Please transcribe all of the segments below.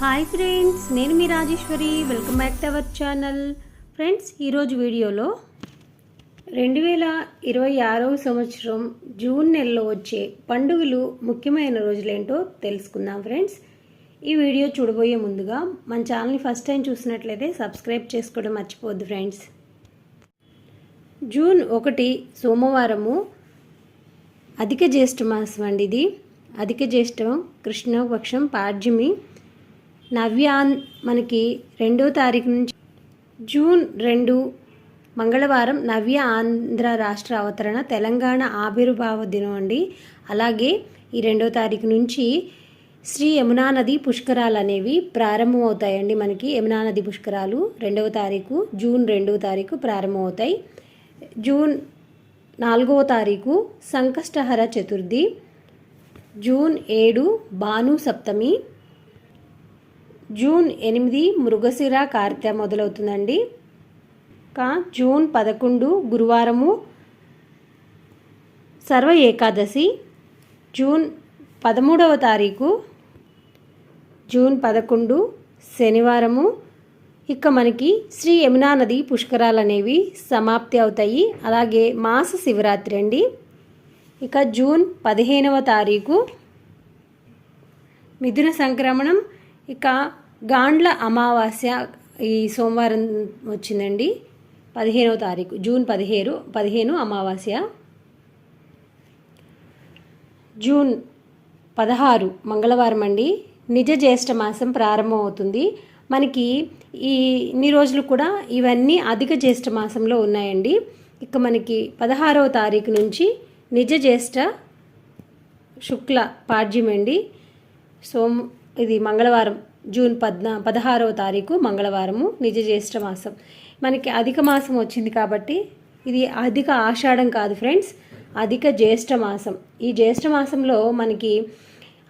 Hi friends, నేను మీ Rajeshwari. Welcome back to our channel. Friends, ఈరోజు వీడియోలో 2026 సంవత్సరం జూన్ నెలలో వచ్చే పండుగలు ముఖ్యమైన రోజులేంటో తెలుసుకుందాం. ఫ్రెండ్స్, ఈ వీడియో చూడబోయే ముందుగా మన ఛానల్ని ఫస్ట్ టైం చూసినట్లయితే సబ్స్క్రైబ్ చేసుకోవడం మర్చిపోద్దు. ఫ్రెండ్స్, జూన్ 1 సోమవారము అధిక జ్యేష్ఠ మాసం అండి. ఇది అధిక జ్యేష్ఠం కృష్ణపక్షం పాడ్యమి మనకి 2వ తారీఖు నుంచి జూన్ 2 మంగళవారం నవ్య ఆంధ్ర రాష్ట్ర అవతరణ తెలంగాణ ఆవిర్భావ దినం అండి. అలాగే ఈ 2వ తారీఖు నుంచి శ్రీ యమునా నది పుష్కరాలు అనేవి ప్రారంభమవుతాయండి. మనకి యమునా నది పుష్కరాలు 2వ తారీఖు జూన్ 2వ తారీఖు ప్రారంభమవుతాయి. జూన్ 4వ తారీఖు సంకష్టహర చతుర్థి, జూన్ 7 భాను సప్తమి, జూన్ 8 మృగశిర కార్తె మొదలవుతుందండి. జూన్ 11 గురువారము సర్వ ఏకాదశి, జూన్ 13వ తారీఖు జూన్ 11 శనివారము. ఇక మనకి శ్రీ యమునా నది పుష్కరాలు అనేవి సమాప్తి అవుతాయి. అలాగే మాస శివరాత్రి అండి. ఇక జూన్ 15వ తారీఖు మిథున సంక్రమణం. ఇక గాండ్ల అమావాస్య ఈ సోమవారం వచ్చిందండి. 15వ తారీఖు జూన్ 15 అమావాస్య. జూన్ 16 మంగళవారం అండి. నిజ జ్యేష్ఠ మాసం ప్రారంభం అవుతుంది. మనకి ఇన్ని రోజులు కూడా ఇవన్నీ అధిక జ్యేష్ఠ మాసంలో ఉన్నాయండి. ఇక మనకి 16వ తారీఖు నుంచి నిజ జ్యేష్ఠ శుక్ల పాడ్యం అండి. ఇది మంగళవారం జూన్ 16వ తారీఖు మంగళవారము నిజ జ్యేష్ఠ మాసం. మనకి అధిక మాసం వచ్చింది కాబట్టి ఇది అధిక ఆషాఢం కాదు ఫ్రెండ్స్, అధిక జ్యేష్ఠ మాసం. ఈ జ్యేష్ఠ మాసంలో మనకి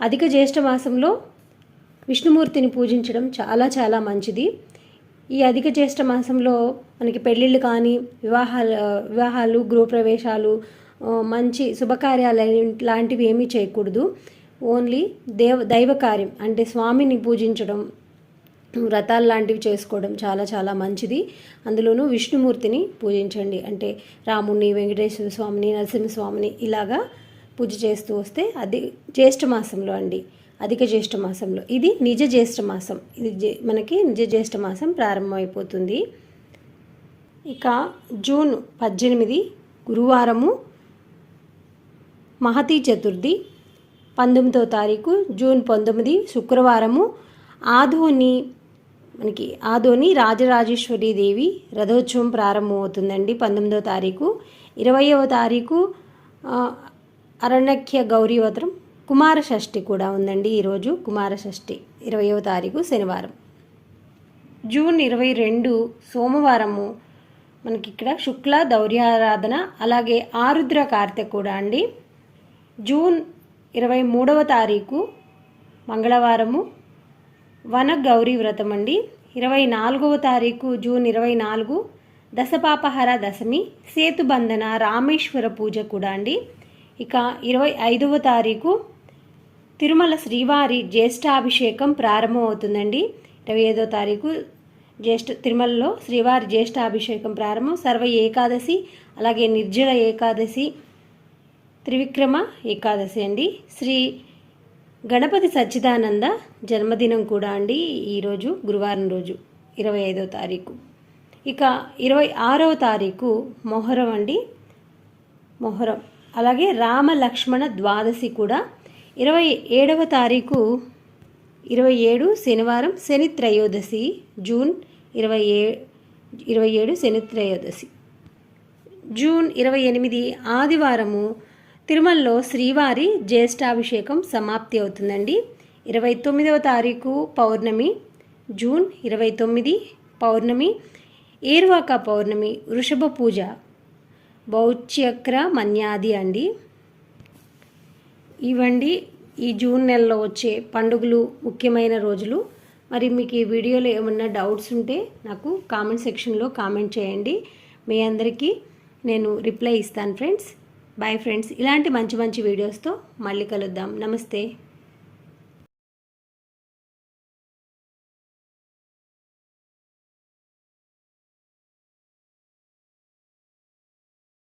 అధిక జ్యేష్ఠ మాసంలో విష్ణుమూర్తిని పూజించడం చాలా చాలా మంచిది. ఈ అధిక జ్యేష్ఠ మాసంలో మనకి పెళ్ళిళ్ళు కానీ వివాహాలు గృహప్రవేశాలు మంచి శుభకార్యాలు లాంటివి ఏమీ చేయకూడదు. ఓన్లీ దైవ కార్యం అంటే స్వామిని పూజించడం, వ్రతాలు లాంటివి చేసుకోవడం చాలా చాలా మంచిది. అందులోనూ విష్ణుమూర్తిని పూజించండి. అంటే రాముడిని, వెంకటేశ్వర స్వామిని, నరసింహస్వామిని ఇలాగా పూజ చేస్తూ వస్తే అది జ్యేష్ఠ మాసంలో అండి, అధిక జ్యేష్ఠ మాసంలో. ఇది నిజ జ్యేష్ఠ మాసం. ఇది మనకి నిజ జ్యేష్ఠ మాసం ప్రారంభమైపోతుంది. ఇక జూన్ 18 గురువారము మహతీ చతుర్థి, 19వ తారీఖు జూన్ 19 శుక్రవారము ఆదోని రాజరాజేశ్వరి దేవి రథోత్సవం ప్రారంభమవుతుందండి. 19వ తారీఖు. 20వ తారీఖు అరణ్యఖ్య గౌరీవత్రం కుమార షష్ఠి కూడా ఉందండి. ఈరోజు కుమార షష్ఠి 20వ తారీఖు శనివారం. జూన్ 22 సోమవారము మనకి ఇక్కడ శుక్ల దౌర్యారాధన, అలాగే ఆరుద్ర కార్తె కూడా అండి. జూన్ 23వ తారీఖు మంగళవారము వన గౌరీ వ్రతం అండి. 24వ తారీఖు జూన్ 24 దశపాపహర దశమి, సేతుబంధన రామేశ్వర పూజ కూడా అండి. ఇక 25వ తారీఖు తిరుమల శ్రీవారి జ్యేష్ఠాభిషేకం ప్రారంభం అవుతుందండి. 25వ తారీఖు తిరుమలలో శ్రీవారి జ్యేష్ఠాభిషేకం ప్రారంభం. సర్వ ఏకాదశి, అలాగే నిర్జల ఏకాదశి, త్రివిక్రమ ఏకాదశి అండి. శ్రీ గణపతి సచ్చిదానంద జన్మదినం కూడా అండి ఈరోజు గురువారం రోజు 25వ తారీఖు. ఇక 26వ తారీఖు మొహరం అండి. మొహరం అలాగే రామ లక్ష్మణ ద్వాదశి కూడా. 27వ తారీఖు 27 శనివారం శని త్రయోదశి, జూన్ 27 శని త్రయోదశి. జూన్ 28 ఆదివారము తిరుమలలో శ్రీవారి జ్యేష్ఠాభిషేకం సమాప్తి అవుతుందండి. 29వ తారీఖు పౌర్ణమి, జూన్ 29 పౌర్ణమి, ఏర్వాక పౌర్ణమి, వృషభ పూజ, బౌచ్యక్ర మన్యాది అండి. ఇవండి ఈ జూన్ నెలలో వచ్చే పండుగలు ముఖ్యమైన రోజులు. మరి మీకు ఈ వీడియోలో ఏమన్నా డౌట్స్ ఉంటే నాకు కామెంట్ సెక్షన్లో కామెంట్ చేయండి. మీ అందరికీ నేను రిప్లై ఇస్తాను ఫ్రెండ్స్. Bye friends. ఇలాంటి మంచి మంచి వీడియోస్తో మళ్ళీ కలుద్దాం. నమస్తే.